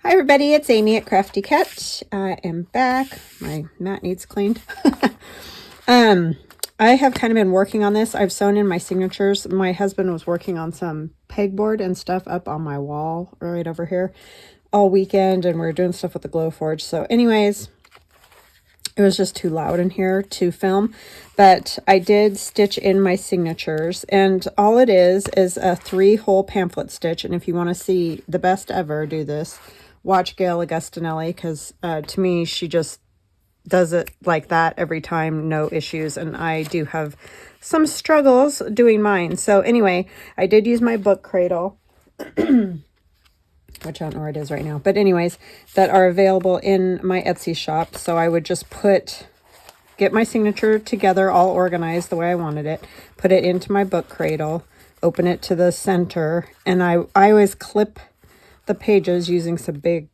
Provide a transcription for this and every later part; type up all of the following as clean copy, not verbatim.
Hi everybody, it's Amy at Crafty Cat. I am back. My mat needs cleaned. I have kind of been working on this. I've sewn in my signatures. My husband was working on some pegboard and stuff up on my wall right over here all weekend, and we were doing stuff with the Glowforge. So anyways, it was just too loud in here to film, but I did stitch in my signatures, and all it is a 3-hole pamphlet stitch. And if you want to see the best ever do this, watch Gail Augustinelli, because to me, she just does it like that every time, no issues. And I do have some struggles doing mine. So anyway, I did use my book cradle, which I don't know where it is right now. But anyways, that are available in my Etsy shop. So I would just get my signature together, all organized the way I wanted it, put it into my book cradle, open it to the center, and I always clip the pages using some big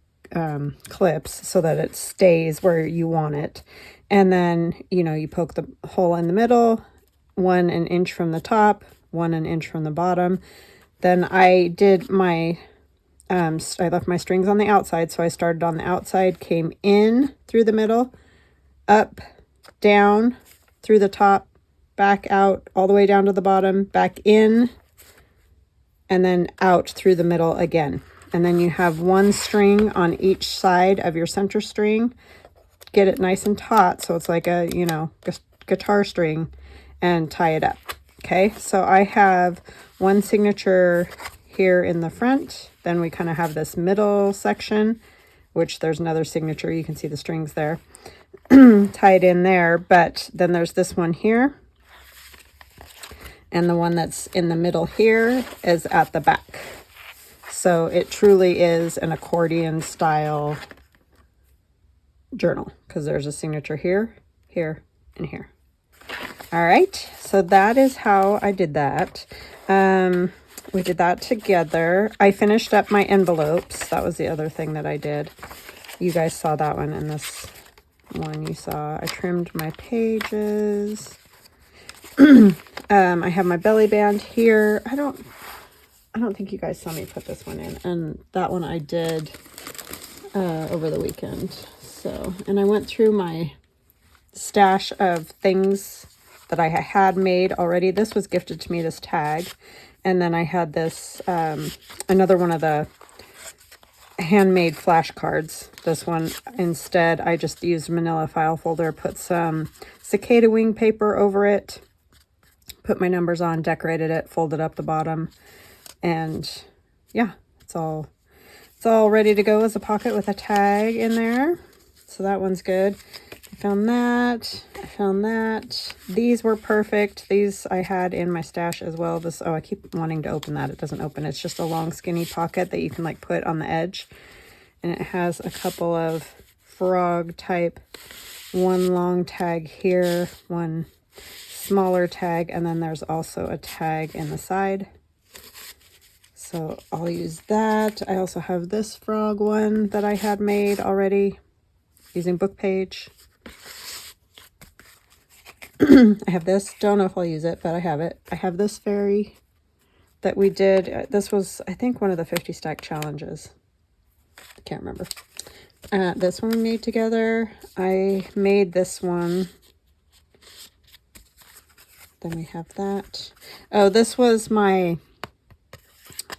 clips so that it stays where you want it. And then, you poke the hole in the middle, 1 inch from the top, 1 inch from the bottom. Then I did my I left my strings on the outside, so I started on the outside, came in through the middle, up, down, through the top, back out, all the way down to the bottom, back in, and then out through the middle again. And then you have 1 string on each side of your center string. Get it nice and taut, so it's like a, guitar string, and tie it up. Okay, so I have 1 signature here in the front. Then we kind of have this middle section, which there's another signature. You can see the strings there tied in there. But then there's this one here. And the one that's in the middle here is at the back. So it truly is an accordion style journal, because there's a signature here, here, and here. All right, so that is how I did that. We did that together. I finished up my envelopes. That was the other thing that I did. You guys saw that one, and this one you saw. I trimmed my pages. I have my belly band here. I don't think you guys saw me put this one in, and that one I did over the weekend. So, and I went through my stash of things that I had made already. This was gifted to me, this tag. And then I had this, another one of the handmade flashcards. This one, instead, I just used manila file folder, put some cicada wing paper over it, put my numbers on, decorated it, folded up the bottom. And yeah, it's all ready to go as a pocket with a tag in there. So that one's good. I found that. These were perfect. These I had in my stash as well. I keep wanting to open that. It doesn't open. It's just a long skinny pocket that you can like put on the edge. And it has a couple of frog type, 1 long tag here, 1 smaller tag, and then there's also a tag in the side. So I'll use that. I also have this frog one that I had made already using book page. I have this. Don't know if I'll use it, but I have it. I have this fairy that we did. This was, I think, one of the 50 stack challenges. I can't remember. This one we made together. I made this one. Then we have that. Oh, this was my,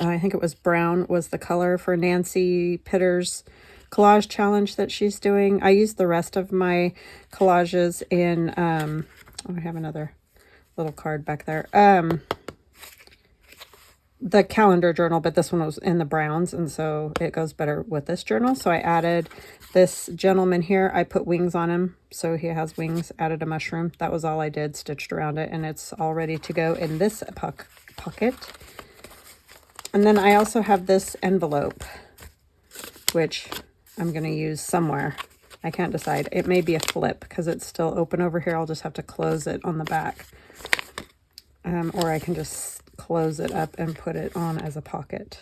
I think it was brown was the color for Nancy Pitter's collage challenge that she's doing. I used the rest of my collages in, I have another little card back there. The calendar journal, but this one was in the browns, and so it goes better with this journal. So I added this gentleman here. I put wings on him, so he has wings, added a mushroom. That was all I did, stitched around it, and it's all ready to go in this pocket. And then I also have this envelope, which I'm going to use somewhere. I can't decide. It may be a flip because it's still open over here. I'll just have to close it on the back. Or I can just close it up and put it on as a pocket.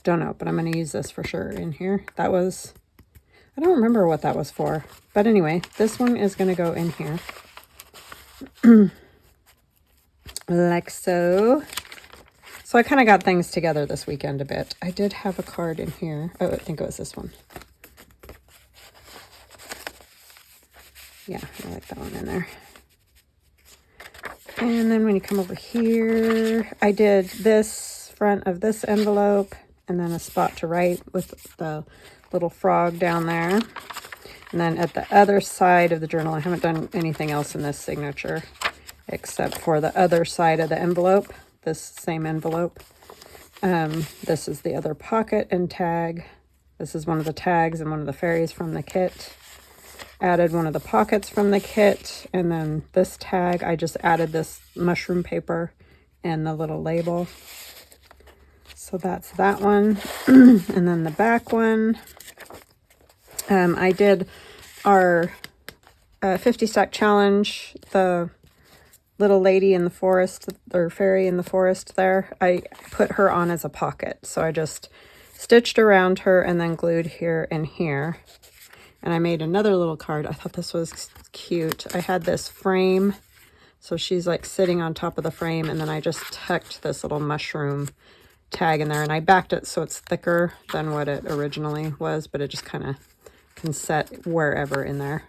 Don't know, but I'm going to use this for sure in here. That was, I don't remember what that was for. But anyway, this one is going to go in here. like so. So I kind of got things together this weekend a bit. I did have a card in here. Oh, I think it was this one. Yeah, I like that one in there. And then when you come over here, I did this front of this envelope and then a spot to write with the little frog down there. And then at the other side of the journal, I haven't done anything else in this signature except for the other side of the envelope, this same envelope. This is the other pocket and tag. This is one of the tags and one of the fairies from the kit. Added one of the pockets from the kit, and then this tag, I just added this mushroom paper and the little label. So that's that one. And then the back one, I did our 50 stack challenge, the little lady in the forest, or fairy in the forest there. I put her on as a pocket, so I just stitched around her and then glued here and here. And I made another little card. I thought this was cute. I had this frame, so she's like sitting on top of the frame, and then I just tucked this little mushroom tag in there, and I backed it so it's thicker than what it originally was, but it just kind of can set wherever in there.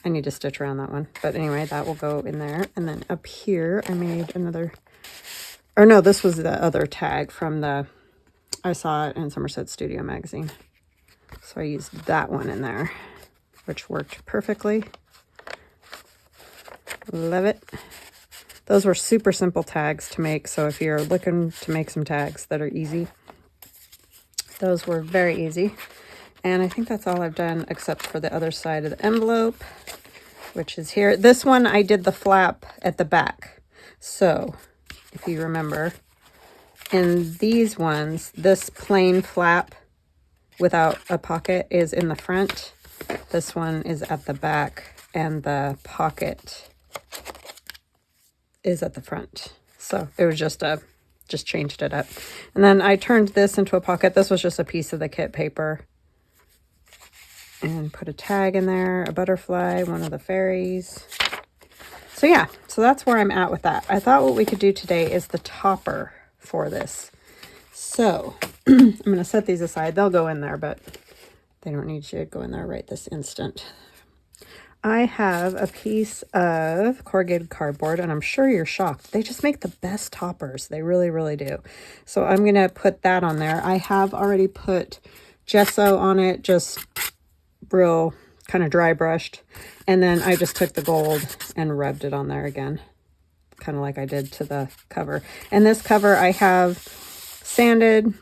I need to stitch around that one, but anyway, that will go in there. And then up here I made another, or no, this was the other tag from the, I saw it in Somerset Studio magazine. So I used that one in there, which worked perfectly. Love it. Those were super simple tags to make, so if you're looking to make some tags that are easy, those were very easy. And I think that's all I've done except for the other side of the envelope, which is here. This one I did the flap at the back. So if you remember, in these ones, this plain flap without a pocket is in the front. This one is at the back, and the pocket is at the front. So it was just changed it up. And then I turned this into a pocket. This was just a piece of the kit paper. And put a tag in there, a butterfly, one of the fairies. So yeah, so that's where I'm at with that. I thought what we could do today is the topper for this. So I'm going to set these aside. They'll go in there, but they don't need to go in there right this instant. I have a piece of corrugated cardboard, and I'm sure you're shocked. They just make the best toppers. They really, really do. So I'm going to put that on there. I have already put gesso on it, just real kind of dry brushed. And then I just took the gold and rubbed it on there again, kind of like I did to the cover. And this cover I have sanded,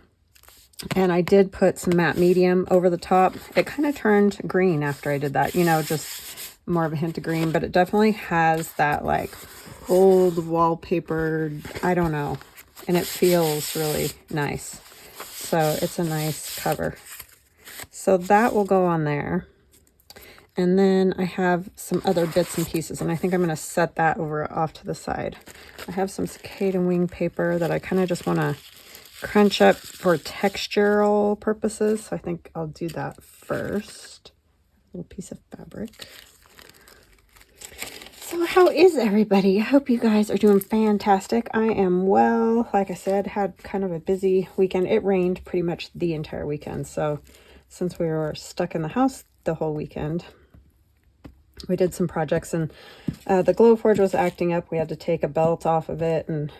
and I did put some matte medium over the top. It kind of turned green after I did that, you know, just more of a hint of green, but it definitely has that like old wallpapered, I don't know, and it feels really nice. So it's a nice cover. So that will go on there. And then I have some other bits and pieces, and I think I'm going to set that over off to the side. I have some cicada wing paper that I kind of just want to crunch up for textural purposes. So I think I'll do that first. A little piece of fabric. So how is everybody? I hope you guys are doing fantastic. I am well. Like I said, had kind of a busy weekend. It rained pretty much the entire weekend. So since we were stuck in the house the whole weekend, we did some projects, and the Glowforge was acting up. We had to take a belt off of it and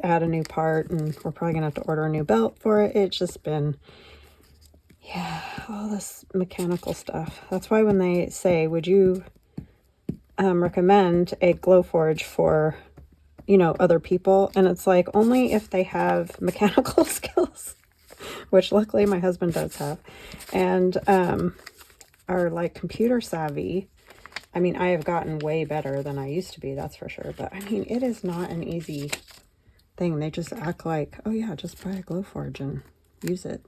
add a new part, and we're probably gonna have to order a new belt for it. It's just been, yeah, all this mechanical stuff. That's why when they say, would you recommend a Glowforge for, you know, other people, and it's like only if they have mechanical skills, which luckily my husband does have, and are like computer savvy. I mean, I have gotten way better than I used to be, that's for sure, but I mean, it is not an easy thing. They just act like, oh yeah, just buy a Glowforge and use it,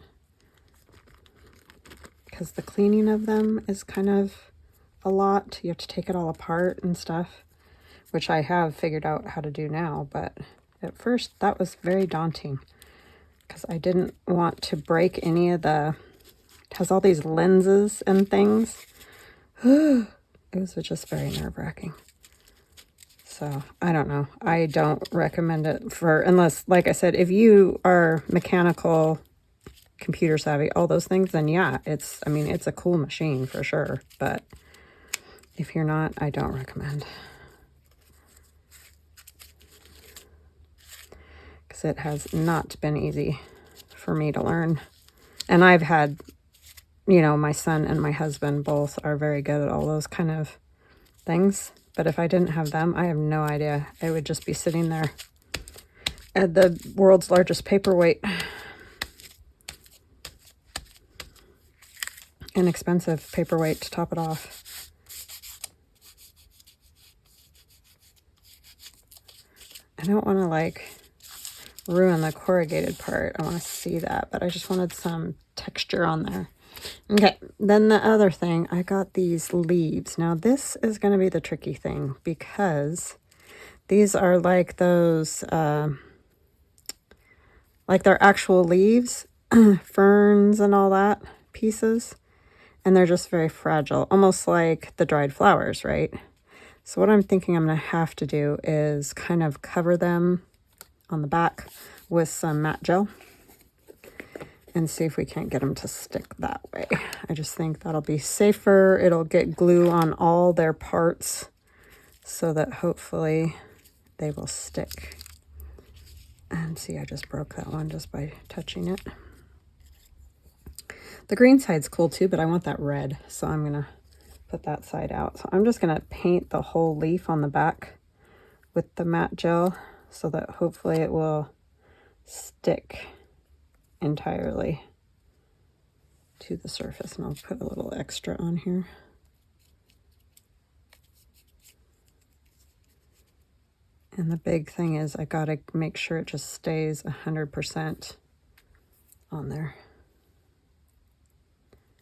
because the cleaning of them is kind of a lot. You have to take it all apart and stuff, which I have figured out how to do now, but at first that was very daunting because I didn't want to break any of the, it has all these lenses and things. It was just very nerve-wracking. So I don't know. I don't recommend it for, unless, like I said, if you are mechanical, computer savvy, all those things, then yeah, I mean, it's a cool machine for sure. But if you're not, I don't recommend. Because it has not been easy for me to learn. And I've had, you know, my son and my husband both are very good at all those kind of things. But if I didn't have them, I have no idea. I would just be sitting there at the world's largest paperweight. An expensive paperweight to top it off. I don't want to like ruin the corrugated part. I want to see that, but I just wanted some texture on there. Okay, then the other thing, I got these leaves. Now this is going to be the tricky thing because these are like those, like they're actual leaves, ferns and all that pieces. And they're just very fragile, almost like the dried flowers, right? So what I'm thinking I'm going to have to do is kind of cover them on the back with some matte gel and see if we can't get them to stick that way. I just think that'll be safer. It'll get glue on all their parts so that hopefully they will stick. And see, I just broke that one just by touching it. The green side's cool too, but I want that red, so I'm gonna put that side out. So I'm just gonna paint the whole leaf on the back with the matte gel so that hopefully it will stick entirely to the surface. And I'll put a little extra on here. And the big thing is I gotta make sure it just stays 100% on there.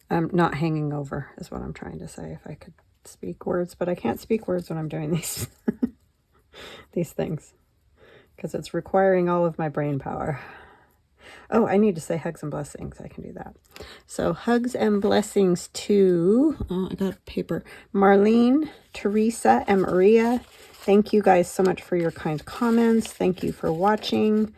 Not hanging over is what I'm trying to say, if I could speak words, but I can't speak words when I'm doing these these things because it's requiring all of my brain power. Oh, I need to say hugs and blessings. I can do that. So hugs and blessings to, I got paper, Marlene, Teresa, and Maria. Thank you guys so much for your kind comments. Thank you for watching.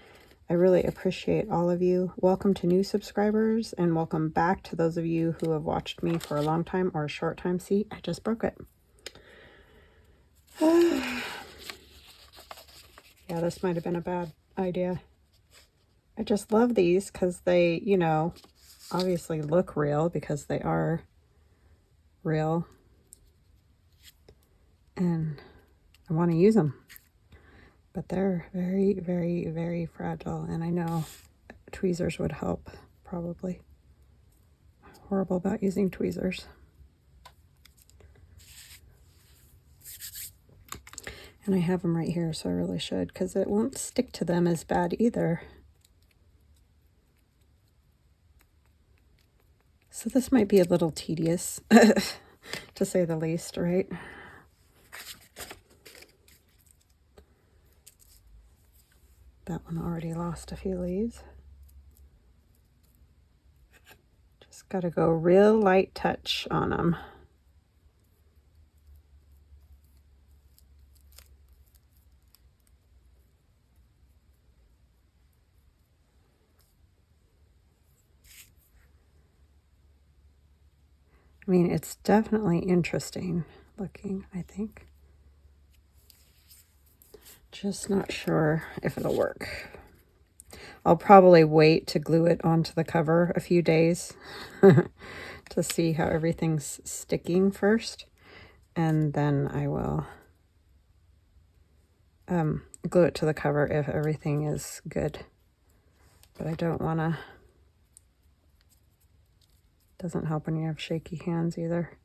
I really appreciate all of you. Welcome to new subscribers and welcome back to those of you who have watched me for a long time or a short time. See, I just broke it. Yeah, this might have been a bad idea. I just love these because they, you know, obviously look real because they are real. And I want to use them. But they're very, very, very fragile. And I know tweezers would help, probably. Horrible about using tweezers. And I have them right here, so I really should, because it won't stick to them as bad either. So this might be a little tedious, to say the least, right? That one already lost a few leaves. Just got to go real light touch on them. I mean, it's definitely interesting looking, I think. Just not sure if it'll work. I'll probably wait to glue it onto the cover a few days to see how everything's sticking first. And then I will glue it to the cover if everything is good. But I don't want to. Doesn't help when you have shaky hands either.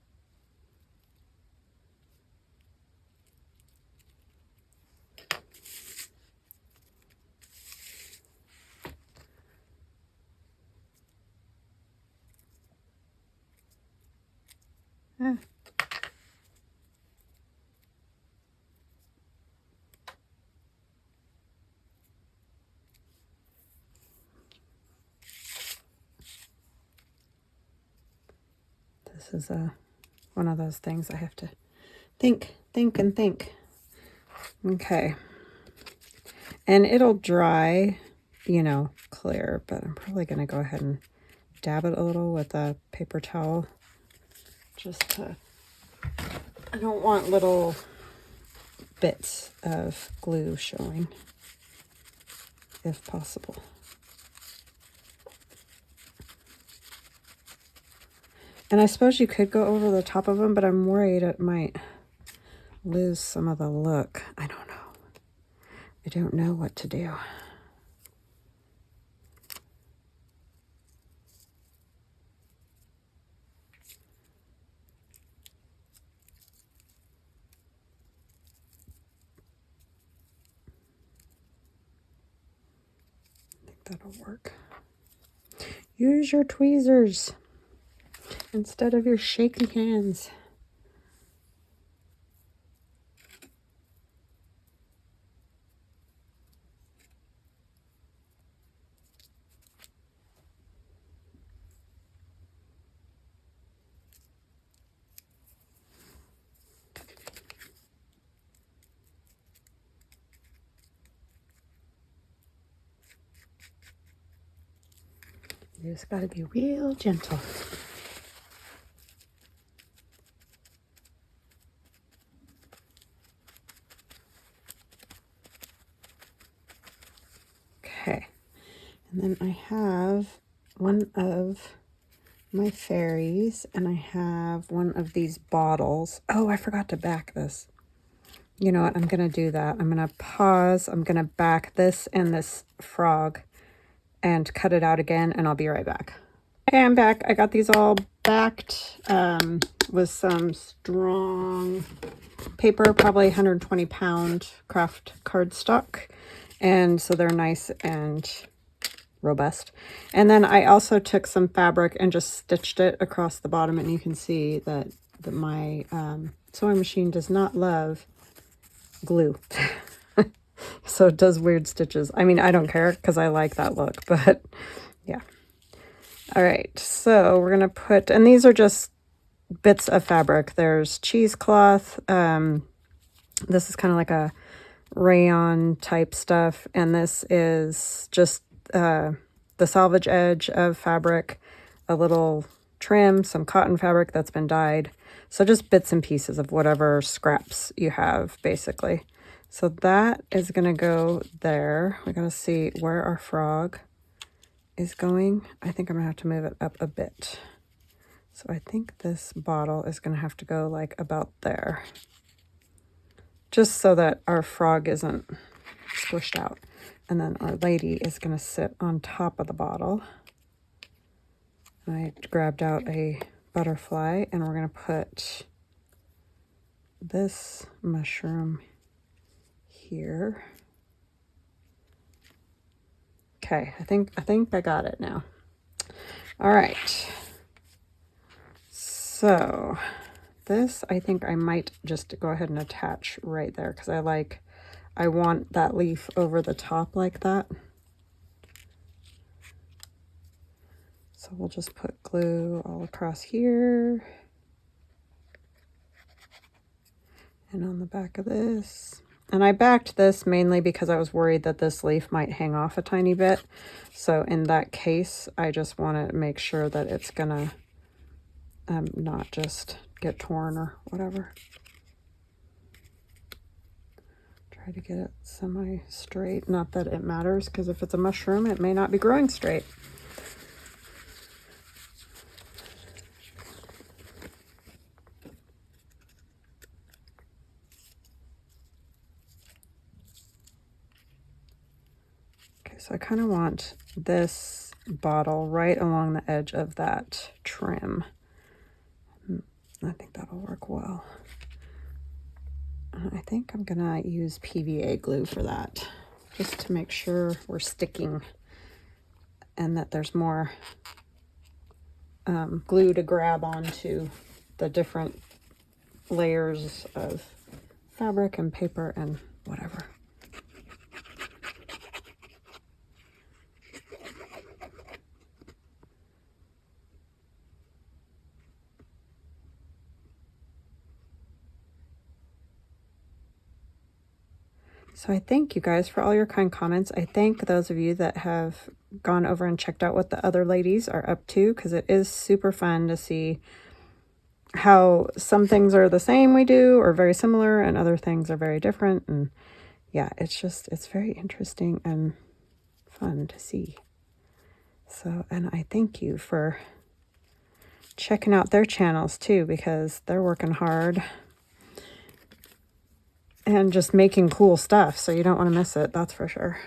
This is one of those things I have to think, and think. Okay. And it'll dry, you know, clear, but I'm probably going to go ahead and dab it a little with a paper towel. Just to, I don't want little bits of glue showing, if possible. And I suppose you could go over the top of them, but I'm worried it might lose some of the look. I don't know. I don't know what to do. I think that'll work. Use your tweezers instead of your shaky hands. You just gotta be real gentle. Okay, and then I have one of my fairies, and I have one of these bottles. Oh, I forgot to back this. You know what? I'm gonna do that. I'm gonna pause. I'm gonna back this and this frog and cut it out again, and I'll be right back. Okay, I'm back. I got these all backed with some strong paper, probably 120-pound craft cardstock, and so they're nice and robust. And then I also took some fabric and just stitched it across the bottom, and you can see that my sewing machine does not love glue. So it does weird stitches. I mean, I don't care because I like that look, but yeah. All right, so we're gonna put, and these are just bits of fabric. There's cheesecloth. This is kind of like a rayon type stuff, and this is just the salvage edge of fabric, a little trim, some cotton fabric that's been dyed. So just bits and pieces of whatever scraps you have, basically. So that is going to go there. We got to see where our frog is going. I think I'm going to have to move it up a bit. So I think this bottle is going to have to go like about there, just so that our frog isn't squished out. And then our lady is going to sit on top of the bottle. I grabbed out a butterfly, and we're going to put this mushroom here. Okay, I think I got it now. All right. So this, I think I might just go ahead and attach right there, because I want that leaf over the top like that. So we'll just put glue all across here and on the back of this. And I backed this mainly because I was worried that this leaf might hang off a tiny bit. So in that case, I just want to make sure that it's gonna not just get torn or whatever. Try to get it semi-straight. Not that it matters, because if it's a mushroom, it may not be growing straight. Okay, so I kind of want this bottle right along the edge of that trim. I think that'll work well. I think I'm gonna use PVA glue for that, just to make sure we're sticking and that there's more glue to grab onto the different layers of fabric and paper and whatever. So I thank you guys for all your kind comments. I thank those of you that have gone over and checked out what the other ladies are up to, because it is super fun to see how some things are the same we do or very similar and other things are very different. And yeah, it's very interesting and fun to see. So, and I thank you for checking out their channels too, because they're working hard and just making cool stuff. So you don't want to miss it. That's for sure.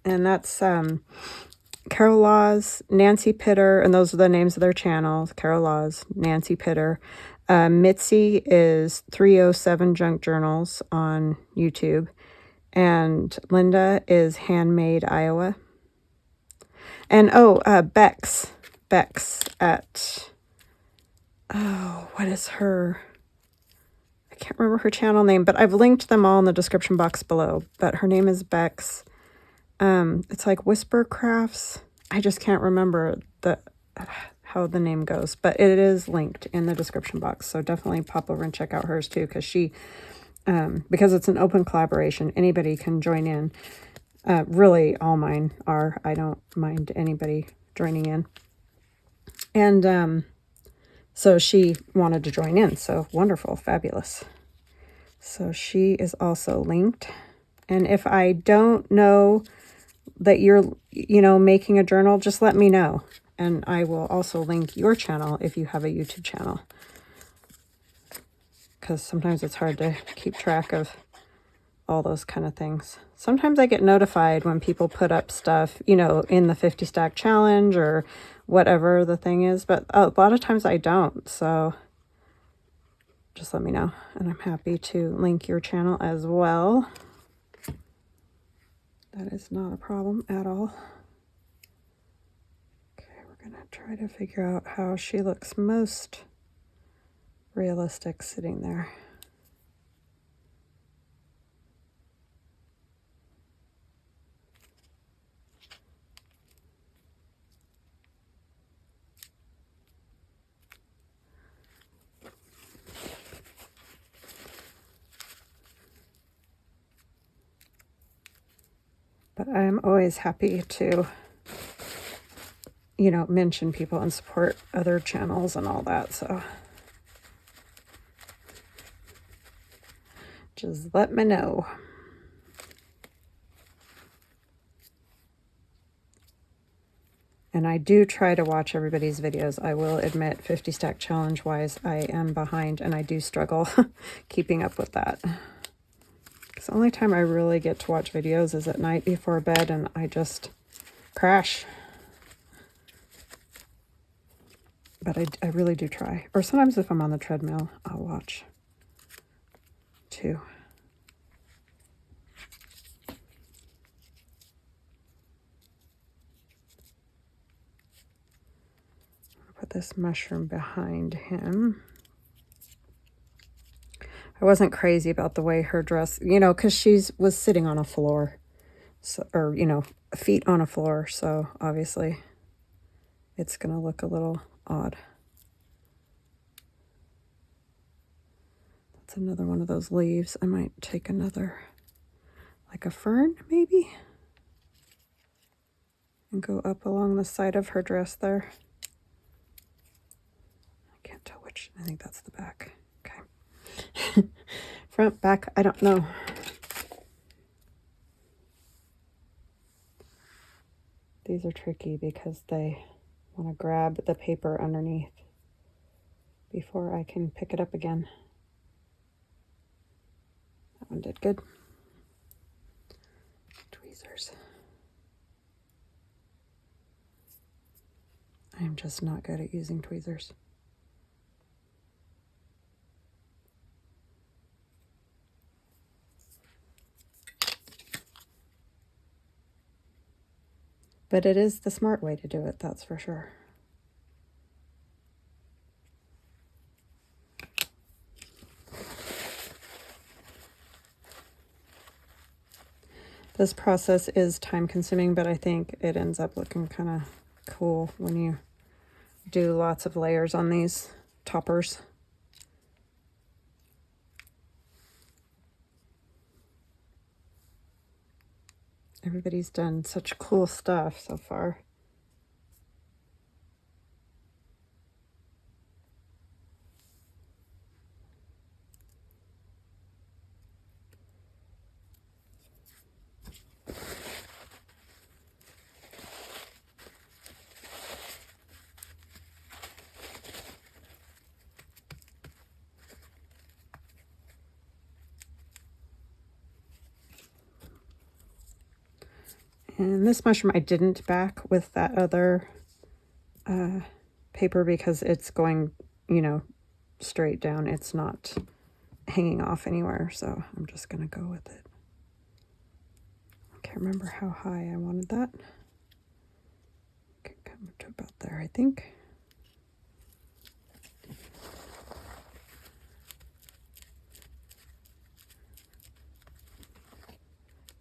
And that's Carol Laws, Nancy Pitter, and those are the names of their channels. Carol Laws, Nancy Pitter. Mitzie is 307 Junk Journals on YouTube. And Linda is Handmade Iowa. And Bexx at, what is her? I can't remember her channel name, but I've linked them all in the description box below. But her name is Bexx. It's like Whisper Crafts. I just can't remember how the name goes, but it is linked in the description box. So definitely pop over and check out hers too, because because it's an open collaboration, anybody can join in. Really, all mine are. I don't mind anybody joining in. And so she wanted to join in. So wonderful, fabulous. So she is also linked. And if I don't know that you're, making a journal, just let me know. And I will also link your channel if you have a YouTube channel. Because sometimes it's hard to keep track of all those kind of things. Sometimes I get notified when people put up stuff, in the 50 stack challenge or whatever the thing is, but a lot of times I don't. So just let me know, and I'm happy to link your channel as well. That is not a problem at all. Okay, we're gonna try to figure out how she looks most realistic sitting there. But I'm always happy to, mention people and support other channels and all that. So just let me know. And I do try to watch everybody's videos. I will admit, 50 stack challenge wise, I am behind and I do struggle keeping up with that. Because the only time I really get to watch videos is at night before bed, and I just crash. But I really do try. Or sometimes if I'm on the treadmill, I'll watch too. I'll put this mushroom behind him. I wasn't crazy about the way her dress, because she was sitting on a floor, so, or, feet on a floor. So obviously it's going to look a little odd. That's another one of those leaves. I might take another, like a fern maybe, and go up along the side of her dress there. I can't tell which. I think that's the back. Okay. Front, back, I don't know. These are tricky because they want to grab the paper underneath before I can pick it up again. That one did good. Tweezers. I'm just not good at using tweezers. But it is the smart way to do it, that's for sure. This process is time consuming, but I think it ends up looking kind of cool when you do lots of layers on these toppers. Everybody's done such cool stuff so far. And this mushroom I didn't back with that other paper because it's going, you know, straight down. It's not hanging off anywhere, so I'm just going to go with it. I can't remember how high I wanted that. Okay, come to about there, I think.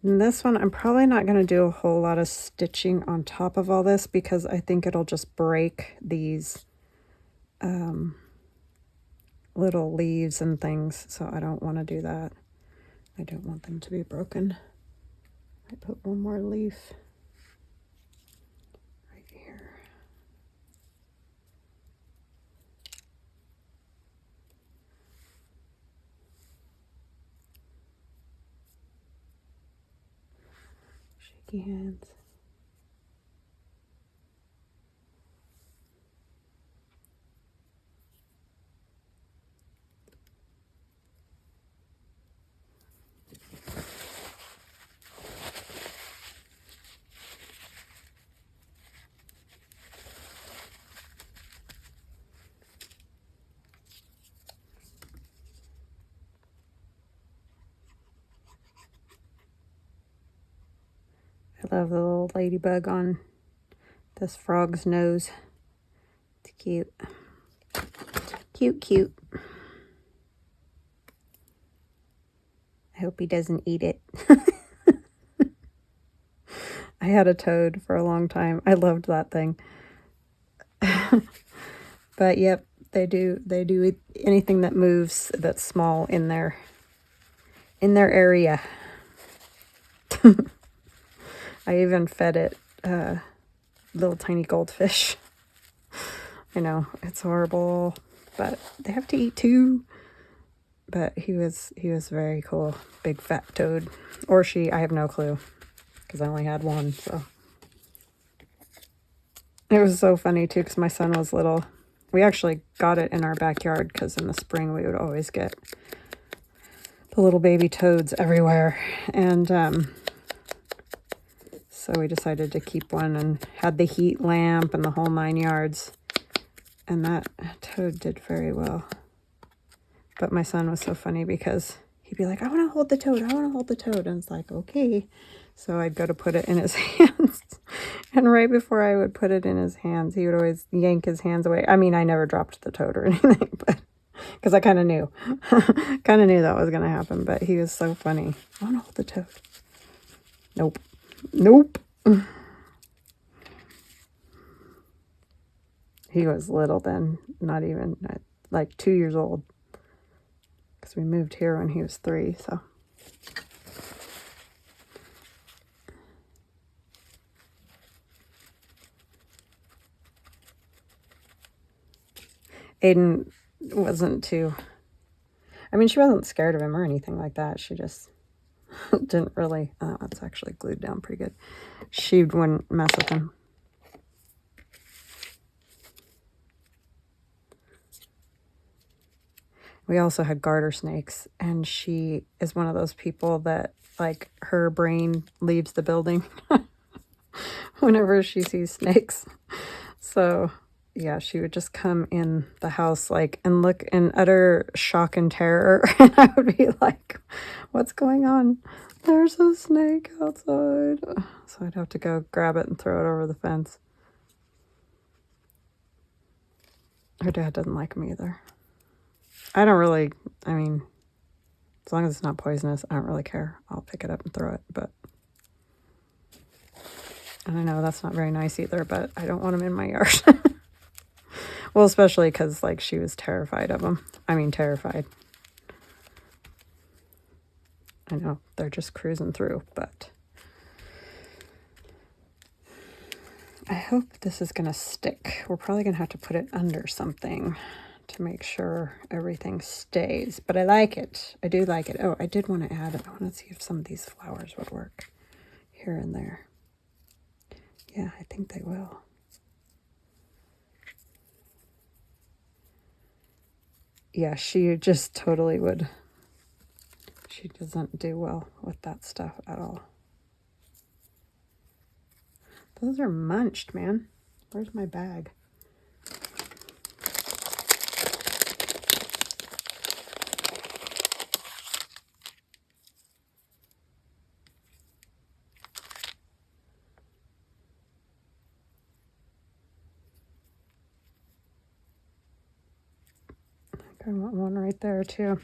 And this one, I'm probably not going to do a whole lot of stitching on top of all this because I think it'll just break these little leaves and things, so I don't want to do that. I don't want them to be broken. I put one more leaf right here. Shaky hands. I love the little ladybug on this frog's nose. It's cute. Cute, cute. I hope he doesn't eat it. I had a toad for a long time. I loved that thing. But yep, they do eat anything that moves that's small in their area. I even fed it little tiny goldfish. I know, it's horrible, but they have to eat too. But he was very cool. Big fat toad. Or she, I have no clue. Because I only had one, so. It was so funny too, because my son was little. We actually got it in our backyard, because in the spring we would always get the little baby toads everywhere. And so we decided to keep one and had the heat lamp and the whole 9 yards. And that toad did very well. But my son was so funny because he'd be like, I want to hold the toad. I want to hold the toad. And it's like, okay. So I'd go to put it in his hands. And right before I would put it in his hands, he would always yank his hands away. I mean, I never dropped the toad or anything, but because I kind of knew. Kind of knew that was going to happen. But he was so funny. I want to hold the toad. Nope. Nope. He was little then. Not even like 2 years old. Because we moved here when he was 3, so. Aiden wasn't too, I mean, she wasn't scared of him or anything like that. She just didn't really, it's actually glued down pretty good. She wouldn't mess with him. We also had garter snakes, and she is one of those people that, like, her brain leaves the building whenever she sees snakes. So, yeah, she would just come in the house, like, and look in utter shock and terror, and I would be like, what's going on? There's a snake outside. So I'd have to go grab it and throw it over the fence. Her dad doesn't like them either. I don't really, I mean, as long as it's not poisonous, I don't really care. I'll pick it up and throw it, but. And I know that's not very nice either, but I don't want them in my yard. Well, especially because, like, she was terrified of them. I mean, terrified. I know, they're just cruising through, but I hope this is going to stick. We're probably going to have to put it under something to make sure everything stays. But I like it. I do like it. Oh, I did want to add it. I want to see if some of these flowers would work here and there. Yeah, I think they will. Yeah, she just totally would. She doesn't do well with that stuff at all. Those are munched, man. Where's my bag? I want one right there too.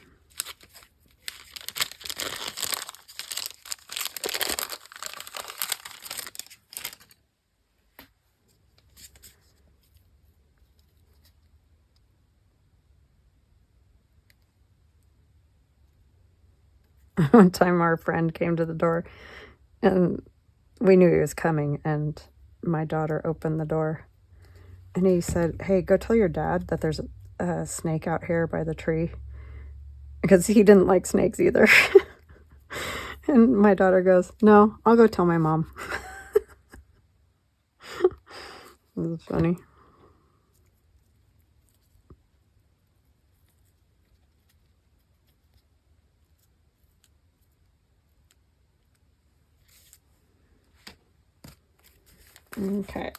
One time our friend came to the door and we knew he was coming, and my daughter opened the door and he said, "Hey, go tell your dad that there's a snake out here by the tree," because he didn't like snakes either. And my daughter goes, "No, I'll go tell my mom." It was funny. Okay.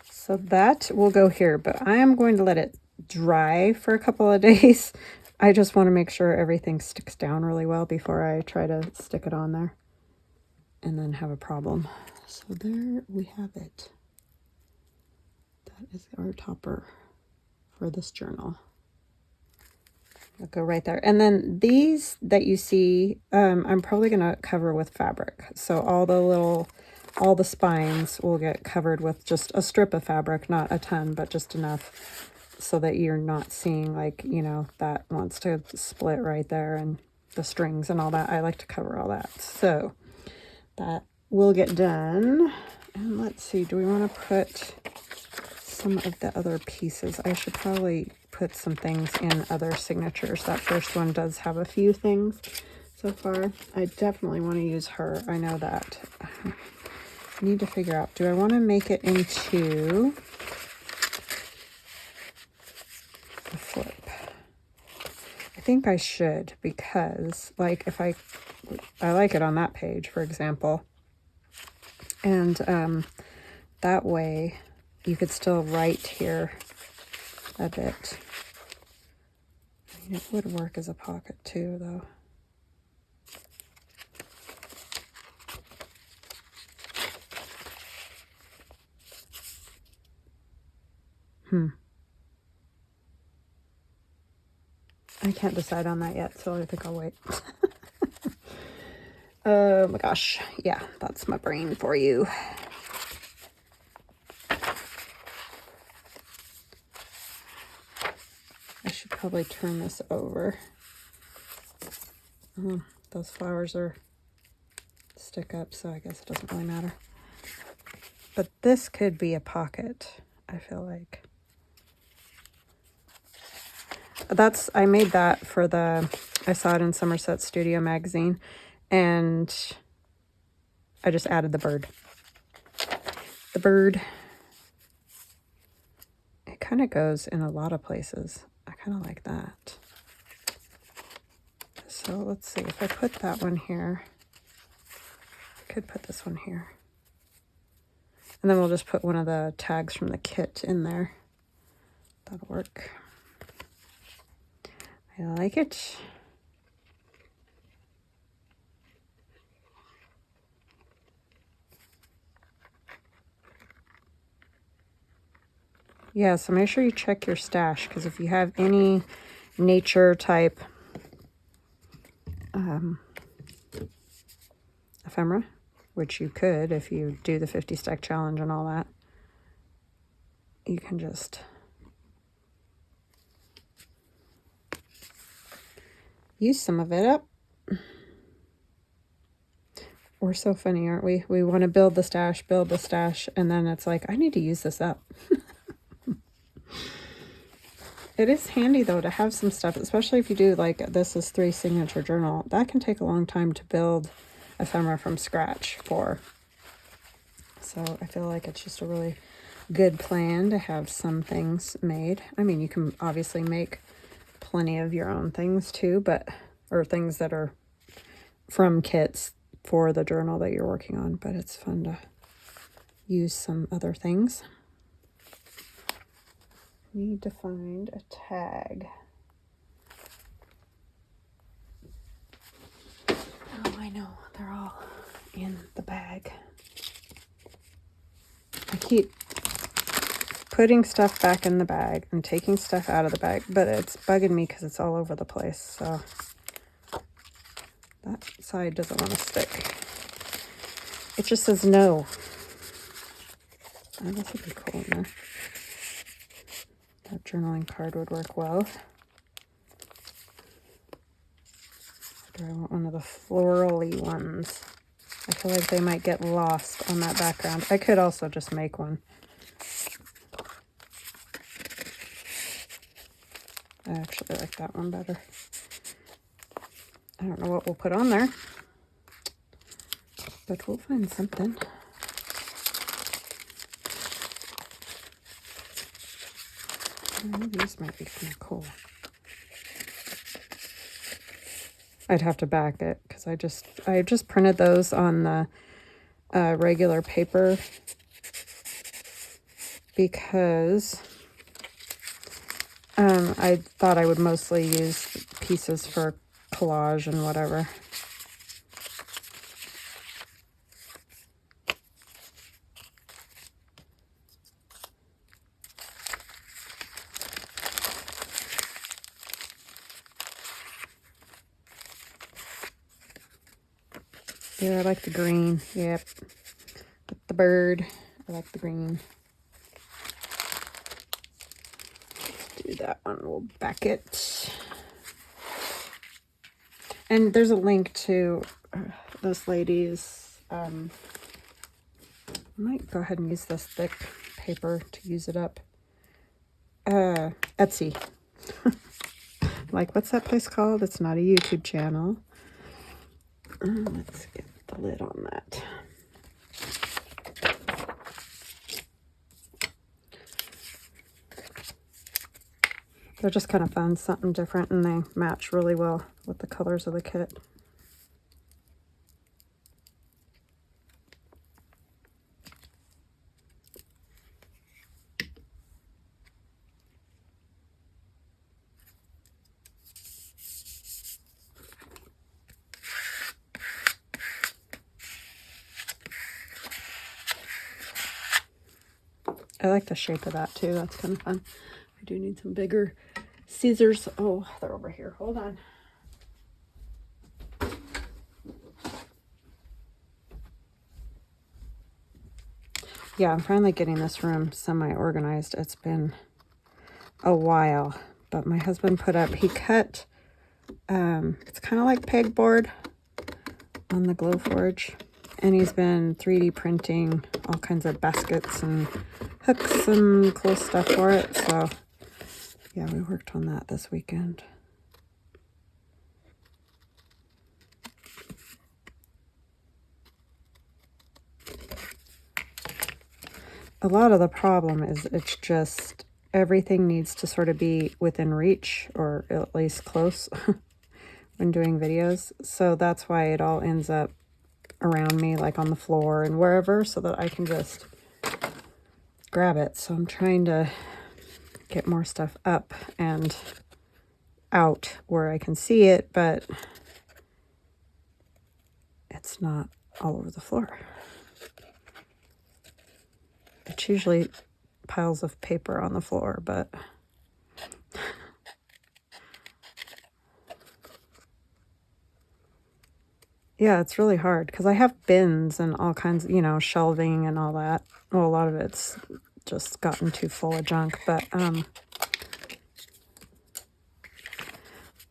So that will go here, but I am going to let it dry for a couple of days. I just want to make sure everything sticks down really well before I try to stick it on there and then have a problem. So there we have it. That is our topper for this journal. I'll go right there. And then these that you see, I'm probably going to cover with fabric. So all the spines will get covered with just a strip of fabric, not a ton, but just enough so that you're not seeing, like, you know, that wants to split right there and the strings and all that. I like to cover all that. So that will get done. And let's see, do we want to put some of the other pieces? I should probably put some things in other signatures. That first one does have a few things so far. I definitely want to use her. I know that. I need to figure out, do I want to make it into a flip? I think I should, because like if I like it on that page, for example, and that way you could still write here a bit. I mean, it would work as a pocket too, though. I can't decide on that yet, so I think I'll wait. Oh my gosh. Yeah, that's my brain for you. I should probably turn this over. Those flowers are stick up, so I guess it doesn't really matter. But this could be a pocket, I feel like. I made that for I saw it in Somerset Studio magazine, and I just added the bird. The bird, it kind of goes in a lot of places. I kind of like that. So let's see, if I put that one here, I could put this one here. And then we'll just put one of the tags from the kit in there. That'll work. I like it. Yeah, so make sure you check your stash, because if you have any nature type ephemera, which you could if you do the 50 stack challenge and all that, you can just use some of it up. We're so funny, aren't we? We want to build the stash, and then it's like, I need to use this up. It is handy, though, to have some stuff, especially if you do, like, this is 3 signature journal. That can take a long time to build ephemera from scratch for. So I feel like it's just a really good plan to have some things made. I mean, you can obviously make plenty of your own things, too, but, or things that are from kits for the journal that you're working on, but it's fun to use some other things. Need to find a tag. Oh, I know. They're all in the bag. I keep putting stuff back in the bag and taking stuff out of the bag, but it's bugging me because it's all over the place, so that side doesn't want to stick. It just says no. Oh, this would be cool in there. That journaling card would work well. Do I want one of the florally ones? I feel like they might get lost on that background. I could also just make one. I actually like that one better. I don't know what we'll put on there, but we'll find something. These might be kind of cool. I'd have to back it because I just printed those on the regular paper because I thought I would mostly use pieces for collage and whatever. Yeah, I like the green. Yep. With the bird. I like the green. Let's do that one. We'll back it. And there's a link to this lady's. I might go ahead and use this thick paper to use it up. Etsy. Like, what's that place called? It's not a YouTube channel. Let's get the lid on that. They're just kind of fun, something different, and they match really well with the colors of the kit. I like the shape of that too. That's kind of fun. I do need some bigger scissors. Oh, they're over here. Hold on. Yeah, I'm finally getting this room semi-organized. It's been a while, but my husband put up, he cut, it's kind of like pegboard on the Glowforge, and he's been 3D printing all kinds of baskets and hooks and cool stuff for it. So yeah, we worked on that this weekend. A lot of the problem is it's just everything needs to sort of be within reach, or at least close, when doing videos. So that's why it all ends up around me, like on the floor and wherever, so that I can just grab it. So I'm trying to get more stuff up and out where I can see it, but it's not all over the floor. It's usually piles of paper on the floor, but yeah, it's really hard because I have bins and all kinds of, you know, shelving and all that. Well, a lot of it's just gotten too full of junk, but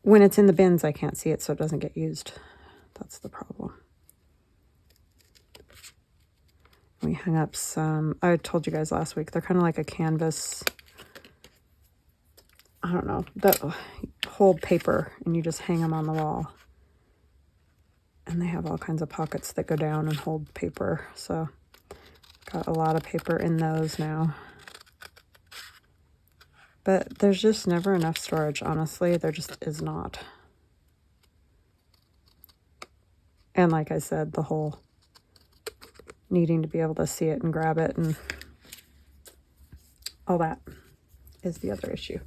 when it's in the bins, I can't see it, so it doesn't get used. That's the problem. hang up some, I told you guys last week, they're kind of like a canvas, I don't know, that hold paper, and you just hang them on the wall. And they have all kinds of pockets that go down and hold paper. So got a lot of paper in those now. But there's just never enough storage, honestly. There just is not. And like I said, the whole needing to be able to see it and grab it and all that is the other issue.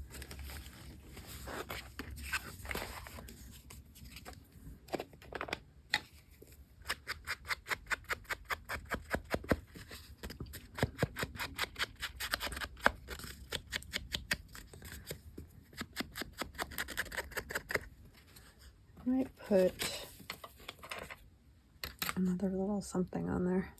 I might put another little something on there.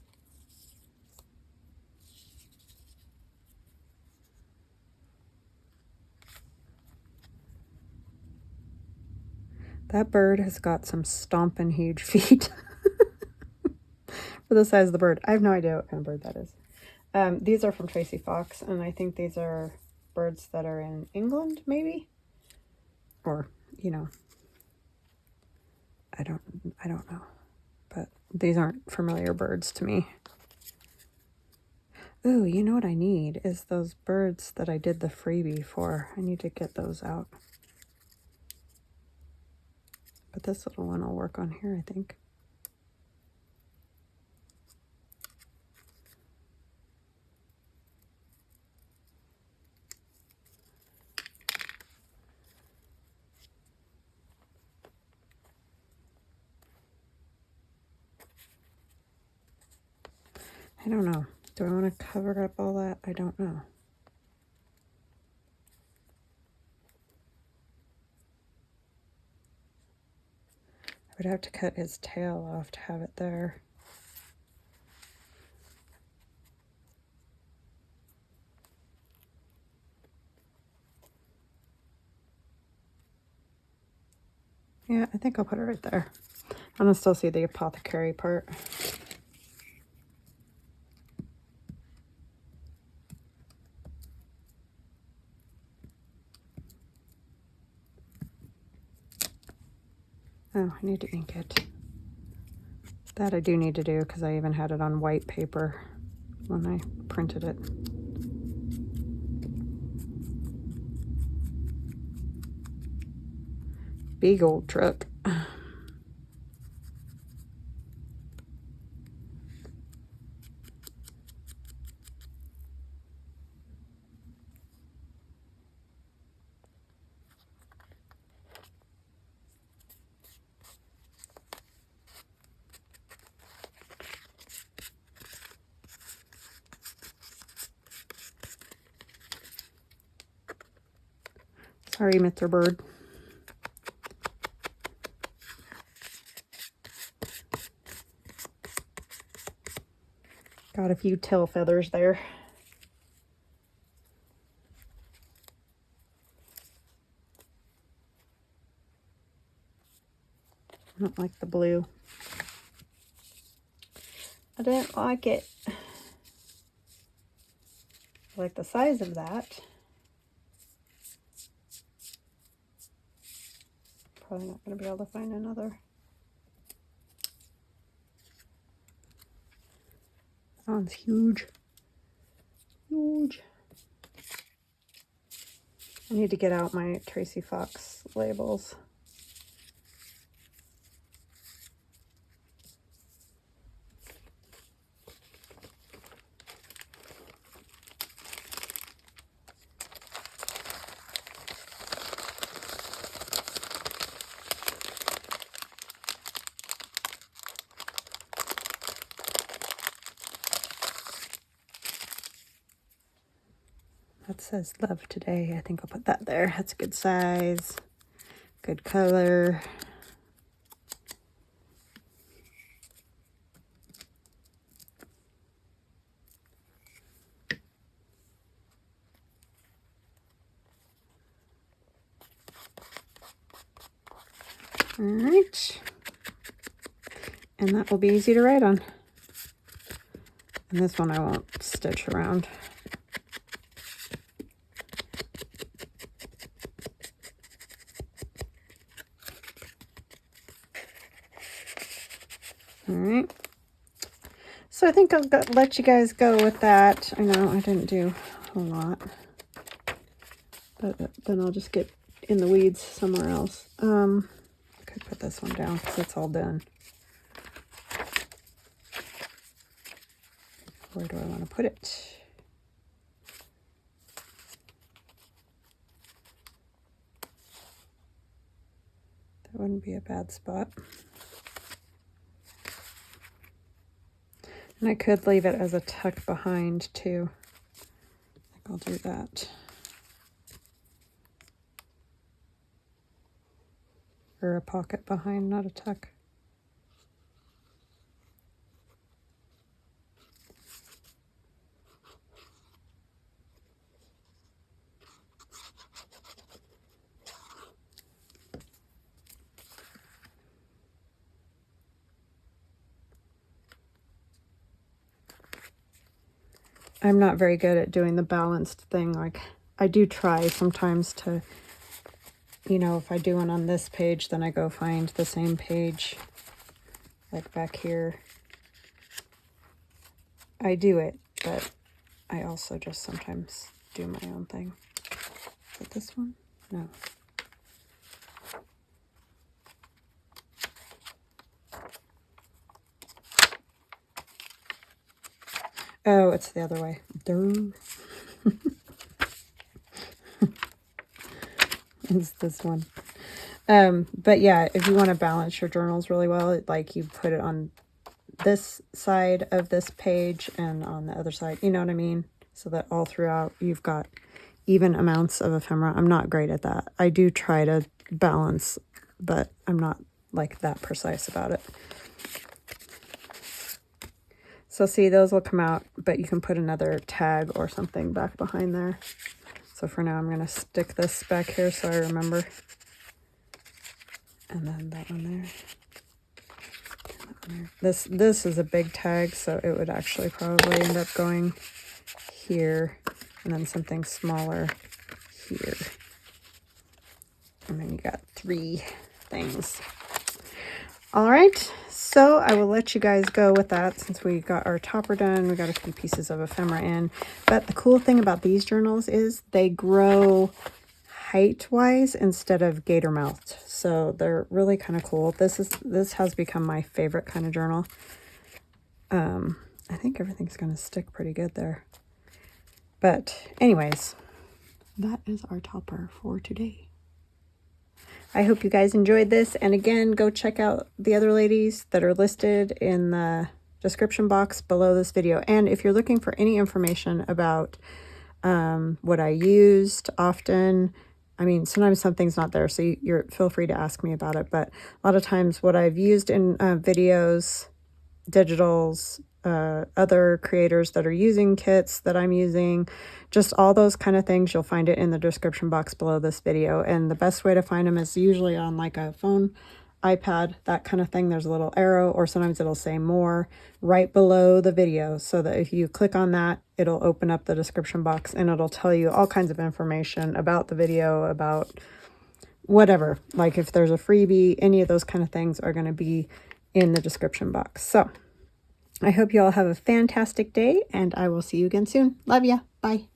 That bird has got some stomping huge feet for the size of the bird. I have no idea what kind of bird that is. These are from Tracy Fox, and I think these are birds that are in England, maybe? Or, you know, I don't know. But these aren't familiar birds to me. Ooh, you know what I need is those birds that I did the freebie for. I need to get those out. But this little one will work on here, I think. I don't know. Do I want to cover up all that? I don't know. I would have to cut his tail off to have it there. Yeah, I think I'll put it right there. I'm going to still see the apothecary part. Oh, I need to ink it. That I do need to do because I even had it on white paper when I printed it. Big old truck. Sorry, Mr. Bird. Got a few tail feathers there. I don't like the blue. I didn't like it. I like the size of that. Probably not going to be able to find another. That one's huge. Huge. I need to get out my Tracy Fox labels. That says love today. I think I'll put that there. That's a good size, good color. All right. And that will be easy to write on. And this one I won't stitch around. All right. So I think I'll let you guys go with that. I know I didn't do a whole lot, but then I'll just get in the weeds somewhere else. I could put this one down because it's all done. Where do I want to put it? That wouldn't be a bad spot. And I could leave it as a tuck behind too. I think I'll do that. Or a pocket behind, not a tuck. I'm not very good at doing the balanced thing. Like, I do try sometimes to, you know, if I do one on this page, then I go find the same page, like back here. I do it, but I also just sometimes do my own thing. Is it this one? No. Oh, it's the other way. It's this one. But yeah, if you want to balance your journals really well, like you put it on this side of this page and on the other side, you know what I mean? So that all throughout you've got even amounts of ephemera. I'm not great at that. I do try to balance, but I'm not like that precise about it. So see, those will come out, but you can put another tag or something back behind there. So for now, I'm going to stick this back here so I remember. And then that one there. That one there. This is a big tag, so it would actually probably end up going here. And then something smaller here. And then you got 3 things. All right. So I will let you guys go with that since we got our topper done. We got a few pieces of ephemera in. But the cool thing about these journals is they grow height-wise instead of gator-mouthed. So they're really kind of cool. This has become my favorite kind of journal. I think everything's going to stick pretty good there. But anyways, that is our topper for today. I hope you guys enjoyed this. And again, go check out the other ladies that are listed in the description box below this video. And if you're looking for any information about what I used often, I mean, sometimes something's not there, so feel free to ask me about it. But a lot of times what I've used in videos, digitals, other creators that are using kits that I'm using, just all those kind of things, you'll find it in the description box below this video. And the best way to find them is usually on like a phone, iPad, that kind of thing. There's a little arrow, or sometimes it'll say more right below the video, so that if you click on that, it'll open up the description box and it'll tell you all kinds of information about the video, about whatever. Like if there's a freebie, any of those kind of things are going to be in the description box. So I hope you all have a fantastic day, and I will see you again soon. Love ya. Bye.